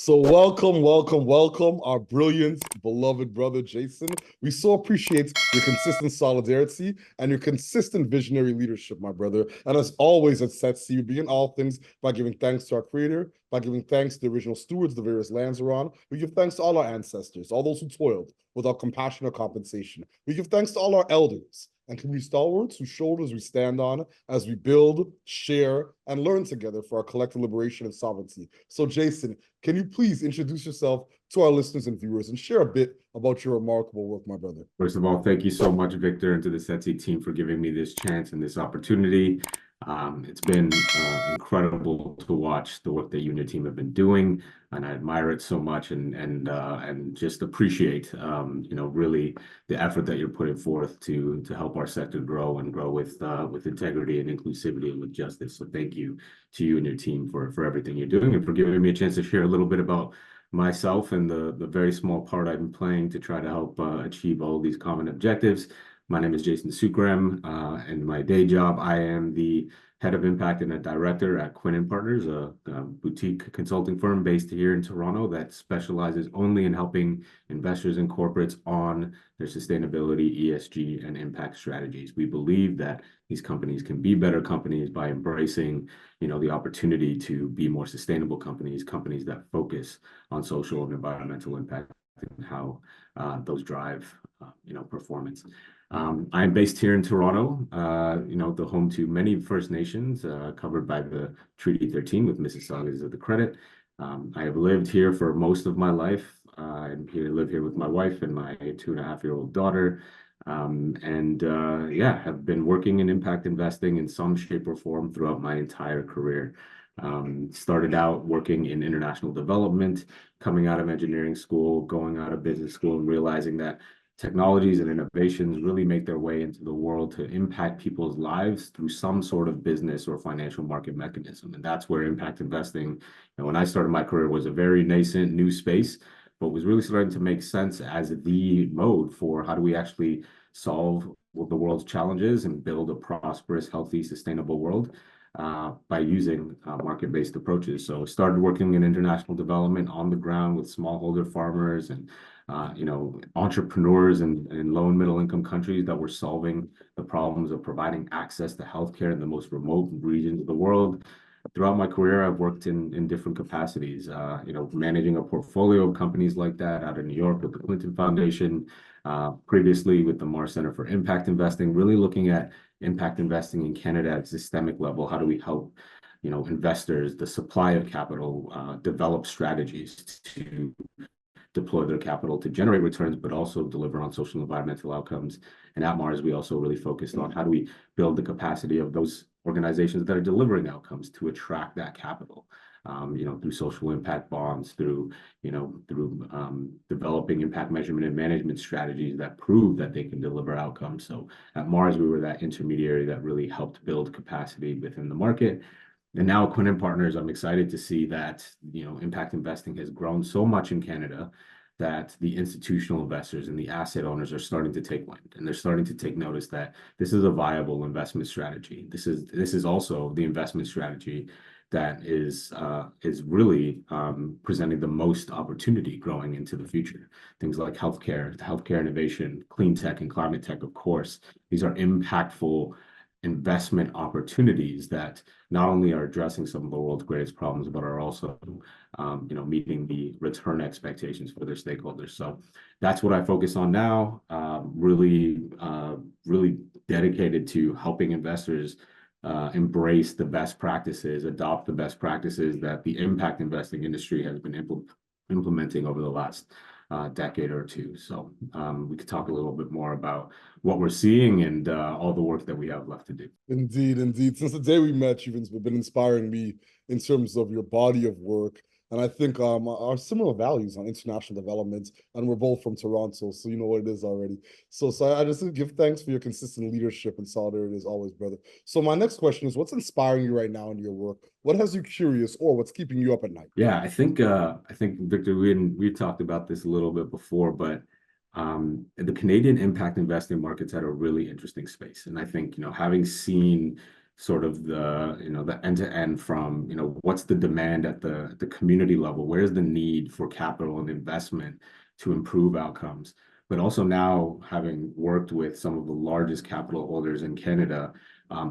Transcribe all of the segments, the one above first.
So welcome, our brilliant, beloved brother, Jason. We so appreciate your consistent solidarity and your consistent visionary leadership, my brother. And as always at Setsi, we begin all things by giving thanks to our creator, by giving thanks to the original stewards the various lands are on. We give thanks to all our ancestors, all those who toiled without compassion or compensation. We give thanks to all our elders and community stalwarts whose shoulders we stand on as we build, share, and learn together for our collective liberation and sovereignty. So Jason, can you please introduce yourself to our listeners and viewers and share a bit about your remarkable work, my brother? First of all, thank you so much, Victor, and to the Setsi team for giving me this chance and this opportunity. It's been incredible to watch the work that you and your team have been doing, and I admire it so much, and just appreciate, really the effort that you're putting forth to help our sector grow and grow with integrity and inclusivity and with justice. So thank you to you and your team for everything you're doing and for giving me a chance to share a little bit about myself and the very small part I've been playing to try to help achieve all these common objectives. My name is Jason Sukhram, and my day job, I am the head of impact and a director at Quinn+Partners, a boutique consulting firm based here in Toronto that specializes only in helping investors and corporates on their sustainability, ESG, and impact strategies. We believe that these companies can be better companies by embracing, the opportunity to be more sustainable companies that focus on social and environmental impact and how those drive, performance. I'm based here in Toronto, the home to many First Nations covered by the Treaty 13 with Mississaugas of the Credit. I have lived here for most of my life. I live here with my wife and my 2.5-year-old daughter. Have been working in impact investing in some shape or form throughout my entire career. Started out working in international development, coming out of engineering school, going out of business school, and realizing that technologies and innovations really make their way into the world to impact people's lives through some sort of business or financial market mechanism. And that's where impact investing, when I started my career, was a very nascent new space, but was really starting to make sense as the mode for how do we actually solve the world's challenges and build a prosperous, healthy, sustainable world by using market-based approaches. So started working in international development on the ground with smallholder farmers and entrepreneurs in low and middle income countries that were solving the problems of providing access to healthcare in the most remote regions of the world. Throughout my career, I've worked in different capacities, managing a portfolio of companies like that out in New York with the Clinton Foundation, previously with the Mars Center for Impact Investing, really looking at impact investing in Canada at a systemic level. How do we help, investors, the supply of capital, develop strategies to deploy their capital to generate returns, but also deliver on social and environmental outcomes. And at Mars, we also really focused on how do we build the capacity of those organizations that are delivering outcomes to attract that capital, through social impact bonds, through developing impact measurement and management strategies that prove that they can deliver outcomes. So at Mars, we were that intermediary that really helped build capacity within the market. And now at Quinn+Partners, I'm excited to see that, impact investing has grown so much in Canada that the institutional investors and the asset owners are starting to take wind, and they're starting to take notice that this is a viable investment strategy. This is also the investment strategy that is really presenting the most opportunity growing into the future. Things like healthcare innovation, clean tech, and climate tech, of course. These are impactful investment opportunities that not only are addressing some of the world's greatest problems, but are also, meeting the return expectations for their stakeholders. So that's what I focus on now. Really dedicated to helping investors embrace the best practices, adopt the best practices that the impact investing industry has been implementing over the last decade or two. So we could talk a little bit more about what we're seeing and all the work that we have left to do. Indeed. Since the day we met, you've been inspiring me in terms of your body of work. And I think our similar values on international development, and we're both from Toronto, so you know what it is already. So I just give thanks for your consistent leadership and solidarity as always, brother. So my next question is, what's inspiring you right now in your work? What has you curious, or what's keeping you up at night? Yeah, I think Victor, we talked about this a little bit before, but the Canadian impact investing market's at a really interesting space. And I think, having seen sort of the end-to-end from, what's the demand at the community level? Where's the need for capital and investment to improve outcomes? But also now having worked with some of the largest capital holders in Canada,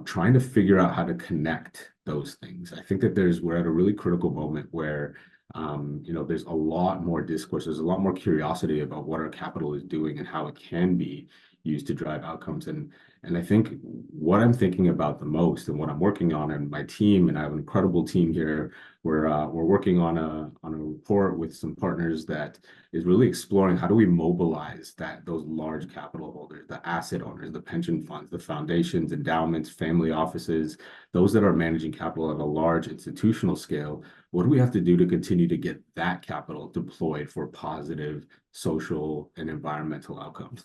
trying to figure out how to connect those things. I think that we're at a really critical moment where there's a lot more discourse, there's a lot more curiosity about what our capital is doing and how it can be used to drive outcomes. And I think what I'm thinking about the most and what I'm working on, and my team, and I have an incredible team here, we're working on a report with some partners that is really exploring how do we mobilize those large capital holders, the asset owners, the pension funds, the foundations, endowments, family offices, those that are managing capital at a large institutional scale. What do we have to do to continue to get that capital deployed for positive social and environmental outcomes?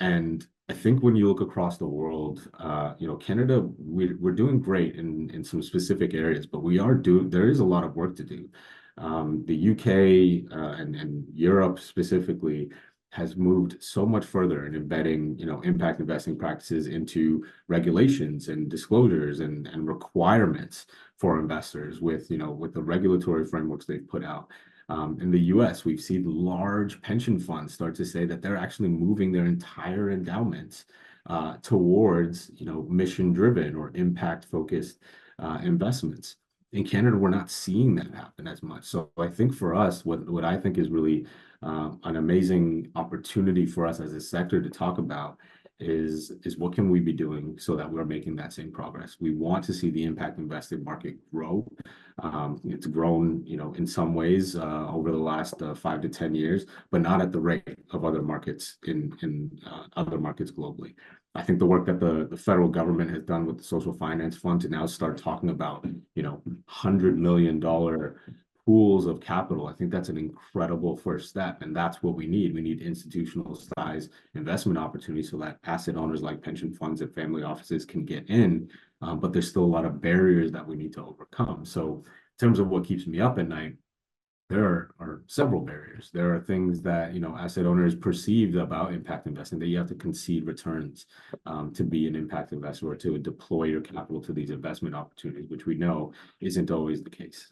And I think when you look across the world, Canada, we're doing great in some specific areas, but there is a lot of work to do. The UK and Europe specifically has moved so much further in embedding, impact investing practices into regulations and disclosures and requirements for investors with the regulatory frameworks they've put out. In the US, we've seen large pension funds start to say that they're actually moving their entire endowments towards, mission-driven or impact-focused investments. In Canada, we're not seeing that happen as much. So I think for us, what I think is really an amazing opportunity for us as a sector to talk about is what can we be doing so that we're making that same progress. We want to see the impact investing market grow. It's grown, in some ways over the last 5 to 10 years, but not at the rate of other markets in other markets globally. I think the work that the federal government has done with the social finance fund to now start talking about, $100 million pools of capital, I think that's an incredible first step. And that's what we need. We need institutional size investment opportunities so that asset owners like pension funds and family offices can get in. But there's still a lot of barriers that we need to overcome. So in terms of what keeps me up at night, there are several barriers. There are things that, asset owners perceived about impact investing, that you have to concede returns to be an impact investor or to deploy your capital to these investment opportunities, which we know isn't always the case.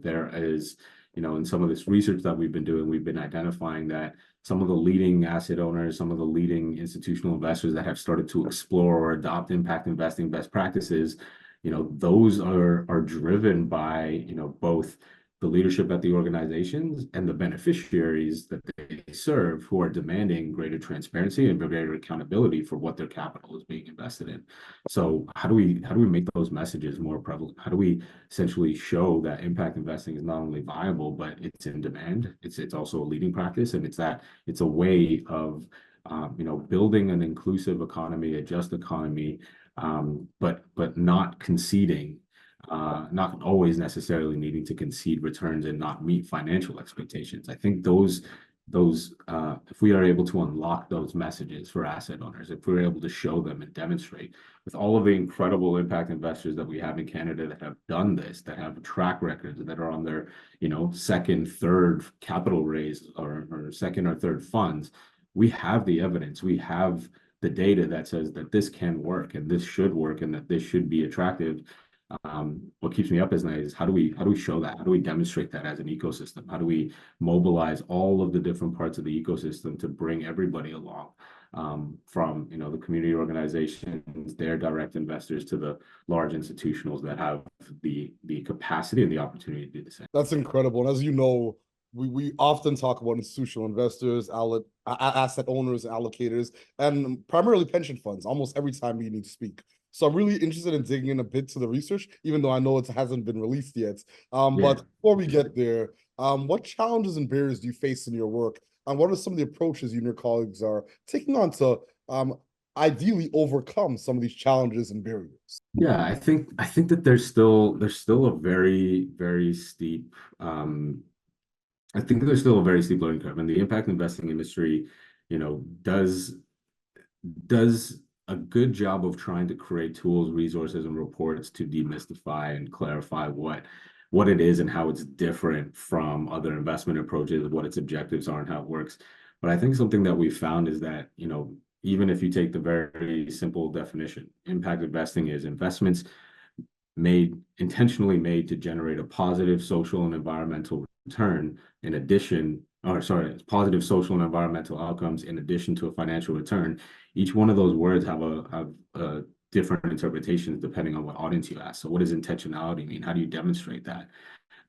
There is, in some of this research that we've been doing, we've been identifying that some of the leading asset owners, some of the leading institutional investors that have started to explore or adopt impact investing best practices, those are driven by, both the leadership at the organizations and the beneficiaries that they serve, who are demanding greater transparency and greater accountability for what their capital is being invested in. So how do we make those messages more prevalent? How do we essentially show that impact investing is not only viable, but it's in demand? It's also a leading practice, and it's a way of building an inclusive economy, a just economy, but not conceding. Not always necessarily needing to concede returns and not meet financial expectations. I think those if we are able to unlock those messages for asset owners, if we're able to show them and demonstrate with all of the incredible impact investors that we have in Canada that have done this, that have track records, that are on their second, third capital raise or second or third funds, we have the evidence, we have the data that says that this can work and this should work and that this should be attractive. What keeps me up at night is how do we show that? How do we demonstrate that as an ecosystem? How do we mobilize all of the different parts of the ecosystem to bring everybody along, from the community organizations, their direct investors, to the large institutionals that have the capacity and the opportunity to do the same. That's incredible. And as you know, we often talk about institutional investors, asset owners, allocators, and primarily pension funds almost every time we need to speak. So I'm really interested in digging in a bit to the research, even though I know it hasn't been released yet. But before we get there, what challenges and barriers do you face in your work? And what are some of the approaches you and your colleagues are taking on to ideally overcome some of these challenges and barriers? Yeah, I think that there's still a very, very steep I think there's still a very steep learning curve, and the impact investing industry, does a good job of trying to create tools, resources, and reports to demystify and clarify what it is and how it's different from other investment approaches, what its objectives are and how it works. But I think something that we found is that, even if you take the very simple definition, impact investing is investments intentionally made to generate a positive social and environmental return in addition, or sorry, positive social and environmental outcomes in addition to a financial return. Each one of those words have a different interpretations depending on what audience you ask. So what does intentionality mean? How do you demonstrate that?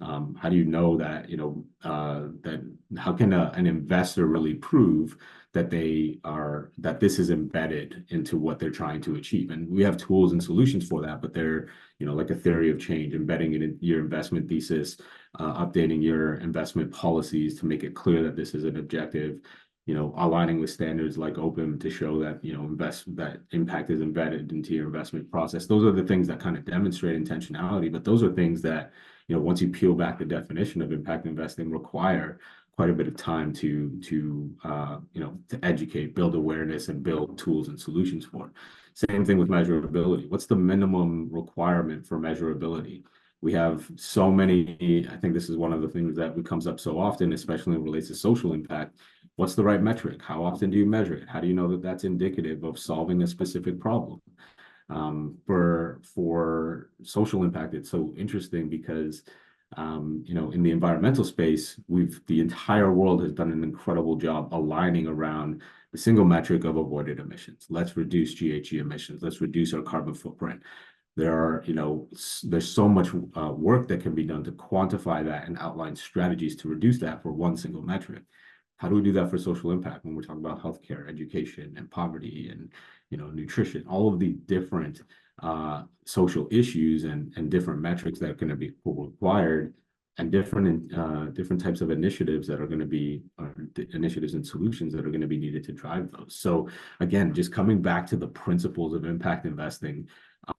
How do you know that, that how can an investor really prove that that this is embedded into what they're trying to achieve? And we have tools and solutions for that, but they're, like a theory of change, embedding it in your investment thesis, updating your investment policies to make it clear that this is an objective, aligning with standards like OPIM to show that, that impact is embedded into your investment process. Those are the things that kind of demonstrate intentionality, but those are things that, once you peel back the definition of impact investing, require quite a bit of time to educate, build awareness, and build tools and solutions for. Same thing with measurability. What's the minimum requirement for measurability? We have so many, I think this is one of the things that comes up so often, especially when it relates to social impact. What's the right metric? How often do you measure it? How do you know that that's indicative of solving a specific problem? For social impact, it's so interesting because in the environmental space, the entire world has done an incredible job aligning around the single metric of avoided emissions. Let's reduce GHG emissions. Let's reduce our carbon footprint. There's so much work that can be done to quantify that and outline strategies to reduce that for one single metric. How do we do that for social impact when we're talking about healthcare, education, and poverty, and nutrition? All of the different social issues and different metrics that are going to be required, and different types of initiatives that are going to be initiatives and solutions that are going to be needed to drive those. So again, just coming back to the principles of impact investing,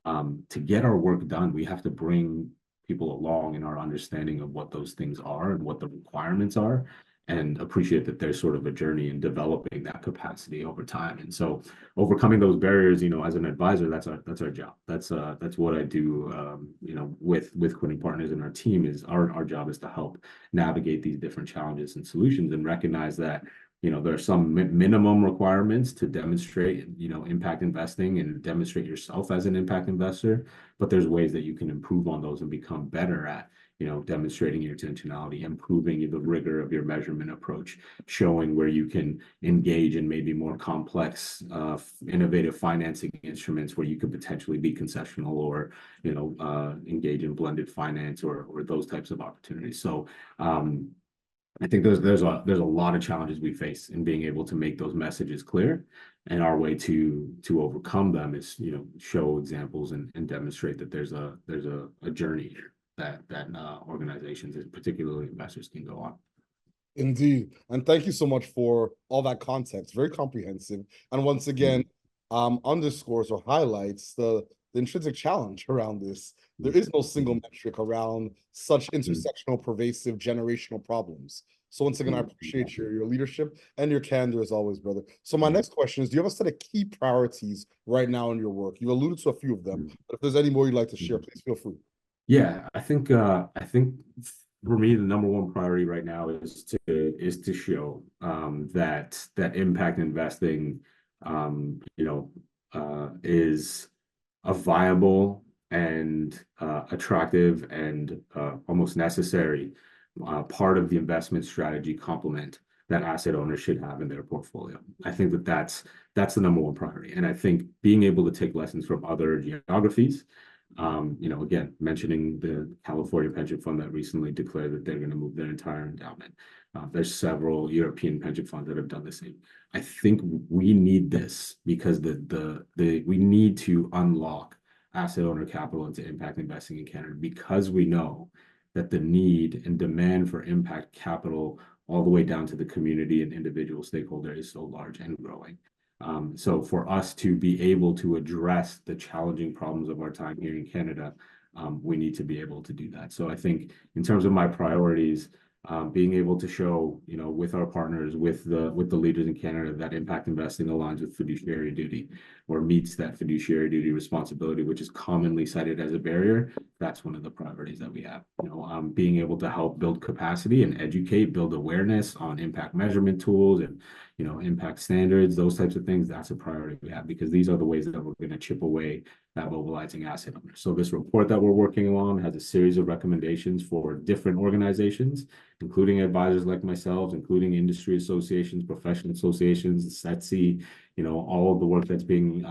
to get our work done, we have to bring people along in our understanding of what those things are and what the requirements are, and appreciate that there's sort of a journey in developing that capacity over time. And so overcoming those barriers, as an advisor, that's our job. That's what I do, with Quinn+Partners and our team. Is our job is to help navigate these different challenges and solutions, and recognize that, there are some minimum requirements to demonstrate, impact investing and demonstrate yourself as an impact investor, but there's ways that you can improve on those and become better at, demonstrating your intentionality, improving the rigor of your measurement approach, showing where you can engage in maybe more complex, innovative financing instruments where you could potentially be concessional, or, engage in blended finance, or those types of opportunities. So, I think there's a lot of challenges we face in being able to make those messages clear, and our way to overcome them is, show examples and demonstrate that there's a journey here that organizations, and particularly investors, can go on. Indeed. And thank you so much for all that context. Very comprehensive. And once again, underscores or highlights the intrinsic challenge around this. There is no single metric around such intersectional, pervasive, generational problems. So once again, I appreciate your leadership and your candor as always, brother. So my next question is, do you have a set of key priorities right now in your work? You alluded to a few of them, but if there's any more you'd like to share, please feel free. Yeah, I think for me, the number one priority right now is to show that impact investing, is a viable and attractive and almost necessary part of the investment strategy complement that asset owners should have in their portfolio. I think that's the number one priority. And I think being able to take lessons from other geographies, again, mentioning the California pension fund that recently declared that they're going to move their entire endowment. There's several European pension funds that have done the same. I think we need this because we need to unlock asset owner capital into impact investing in Canada, because we know that the need and demand for impact capital all the way down to the community and individual stakeholder is so large and growing. So for us to be able to address the challenging problems of our time here in Canada, we need to be able to do that. So I think in terms of my priorities, being able to show, with our partners, with the leaders in Canada, that impact investing aligns with fiduciary duty, or meets that fiduciary duty responsibility, which is commonly cited as a barrier. that's one of the priorities that we have. Being able to help build capacity and educate, build awareness on impact measurement tools and impact standards, those types of things. That's a priority we have, because these are the ways that we're going to chip away at mobilizing asset owners. So this report that we're working on has a series of recommendations for different organizations, including advisors like myself, including industry associations, professional associations, Setsi, all of the work that's being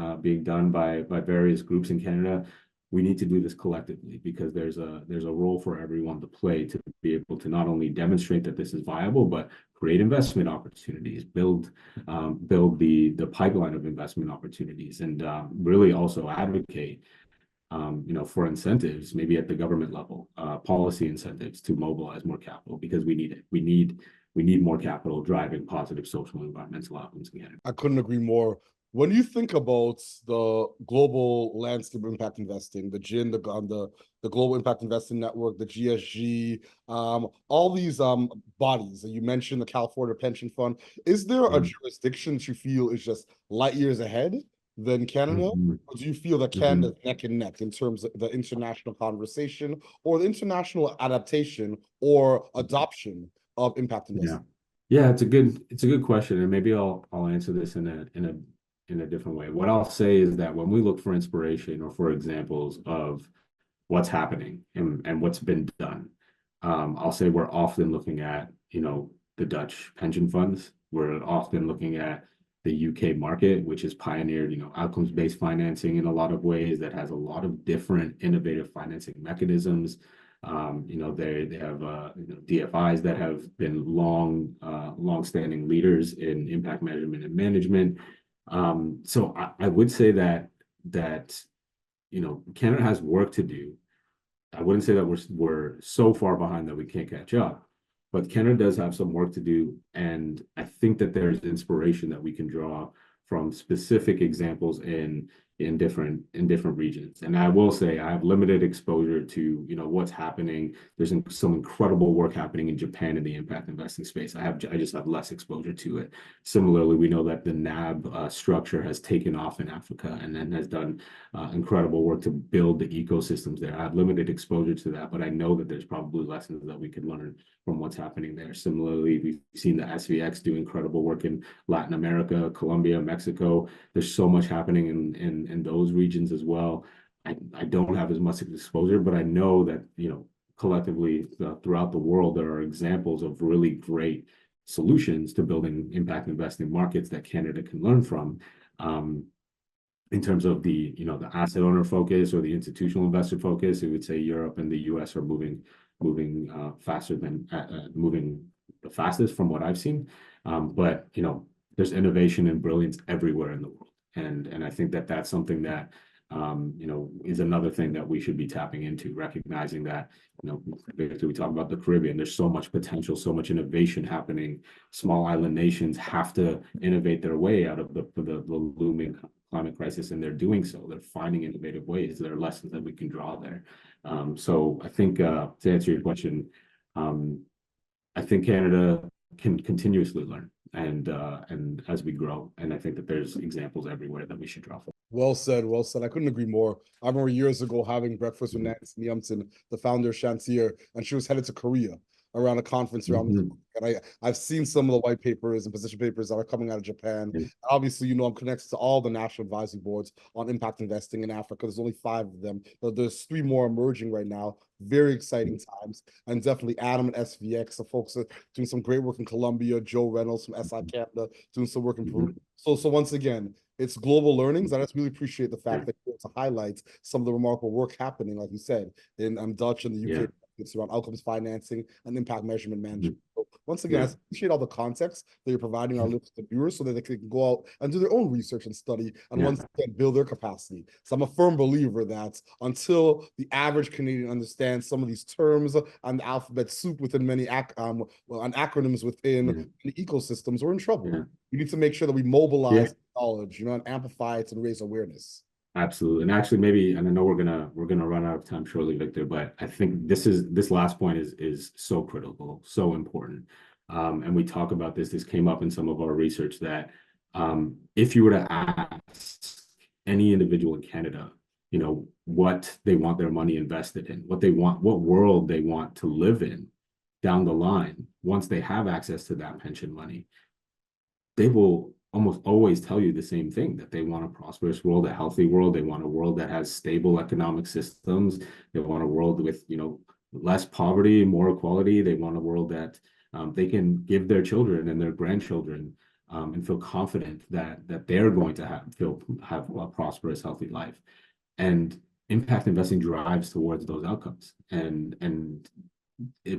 done by various groups in Canada. We need to do this collectively, because there's a role for everyone to play to be able to not only demonstrate that this is viable, but create investment opportunities, build the pipeline of investment opportunities, and really also advocate for incentives, maybe at the government level, policy incentives to mobilize more capital, because we need it. We need more capital driving positive social and environmental outcomes again. I couldn't agree more. When you think about the global landscape of impact investing, the GIN, the Global Impact Investing Network, the GSG, all these bodies that you mentioned, the California Pension Fund, is there a jurisdiction that you feel is just light years ahead than Canada? Or do you feel that Canada is neck and neck in terms of the international conversation or the international adaptation or adoption of impact investing? Yeah, it's a good question, and maybe I'll answer this in a different way. What I'll say is that when we look for inspiration or for examples of what's happening and what's been done, I'll say we're often looking at the Dutch pension funds. We're often looking at the UK market, which has pioneered outcomes-based financing in a lot of ways, that has a lot of different innovative financing mechanisms. They have DFIs that have been long-standing leaders in impact measurement and management. So I would say that Canada has work to do. I wouldn't say that we're so far behind that we can't catch up, but Canada does have some work to do, and I think that there's inspiration that we can draw from specific examples in different regions. And I will say I have limited exposure to what's happening. There's some incredible work happening in Japan in the impact investing space. I just have less exposure to it. Similarly, we know that the NAB structure has taken off in Africa and then has done incredible work to build the ecosystems there. I have limited exposure to that, but I know that there's probably lessons that we could learn from what's happening there. Similarly, we've seen the SVX do incredible work in Latin America, Colombia, Mexico. There's so much happening in those regions as well. I don't have as much exposure, but I know that collectively throughout the world there are examples of really great solutions to building impact investing markets that Canada can learn from. In terms of the asset owner focus or the institutional investor focus, I would say Europe and the US are moving faster than moving the fastest from what I've seen. But there's innovation and brilliance everywhere in the world. And I think that that's something that is another thing that we should be tapping into, recognizing that we talk about the Caribbean, there's so much potential, so much innovation happening. Small island nations have to innovate their way out of the looming climate crisis, and they're doing so. They're finding innovative ways. There are lessons that we can draw there. So I think to answer your question, I think Canada can continuously learn and as we grow, and I think that there's examples everywhere that we should draw from. Well said, well said. I couldn't agree more. I remember years ago having breakfast with Nancy Niemsen, the founder of Chantier, and she was headed to Korea around a conference around the and I've seen some of the white papers and position papers that are coming out of Japan. Obviously, I'm connected to all the national advisory boards on impact investing in Africa. There's only 5 of them, but there's 3 more emerging right now. Very exciting times. And definitely Adam and SVX, the folks are doing some great work in Colombia. Joe Reynolds from SI Canada doing some work in Peru. So once again, it's global learnings. I just really appreciate the fact that you're able to highlight some of the remarkable work happening, like you said, in Dutch and the UK. It's around outcomes financing and impact measurement management. So once again, I appreciate all the context that you're providing our viewers so that they can go out and do their own research and study and once again build their capacity. So I'm a firm believer that until the average Canadian understands some of these terms and the alphabet soup within many acronyms within the ecosystems, we're in trouble. We need to make sure that we mobilize knowledge, and amplify it and raise awareness. Absolutely. And actually and I know we're gonna run out of time shortly, Victor, but I think this last point is so critical, so important. And we talk about this came up in some of our research that if you were to ask any individual in Canada you know, what they want their money invested in, what they want, what world they want to live in down the line. Once they have access to that pension money, they will almost always tell you the same thing, that they want a prosperous world, a healthy world. They want a world that has stable economic systems. They want a world with, you know, less poverty, more equality. They want a world that they can give their children and their grandchildren and feel confident that they're going to have a prosperous, healthy life. And impact investing drives towards those outcomes. And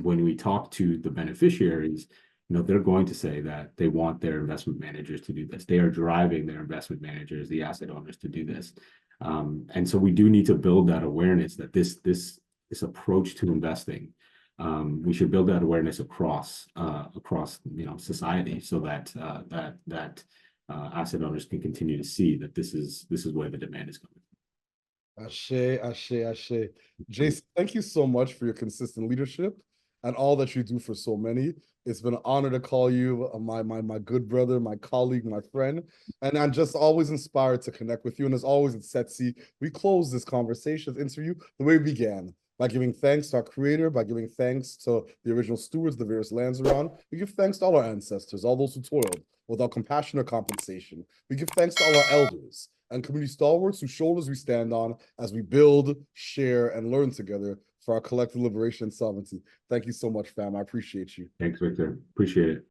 when we talk to the beneficiaries, you know, they're going to say that they want their investment managers to do this. They are driving their investment managers, the asset owners, to do this. And so we do need to build that awareness that this approach to investing, we should build that awareness across you know, society, so that asset owners can continue to see that this is where the demand is coming. Ashe, ashe, ashe. Jason, thank you so much for your consistent leadership and all that you do for so many. It's been an honor to call you my good brother, my colleague, my friend, and I'm just always inspired to connect with you. And as always at Setsi, we close this conversation, this interview, the way we began, by giving thanks to our creator, by giving thanks to the original stewards, the various lands around. We give thanks to all our ancestors, all those who toiled without compassion or compensation. We give thanks to all our elders and community stalwarts whose shoulders we stand on as we build, share, and learn together for our collective liberation and sovereignty. Thank you so much, fam. I appreciate you. Thanks, Victor. Appreciate it.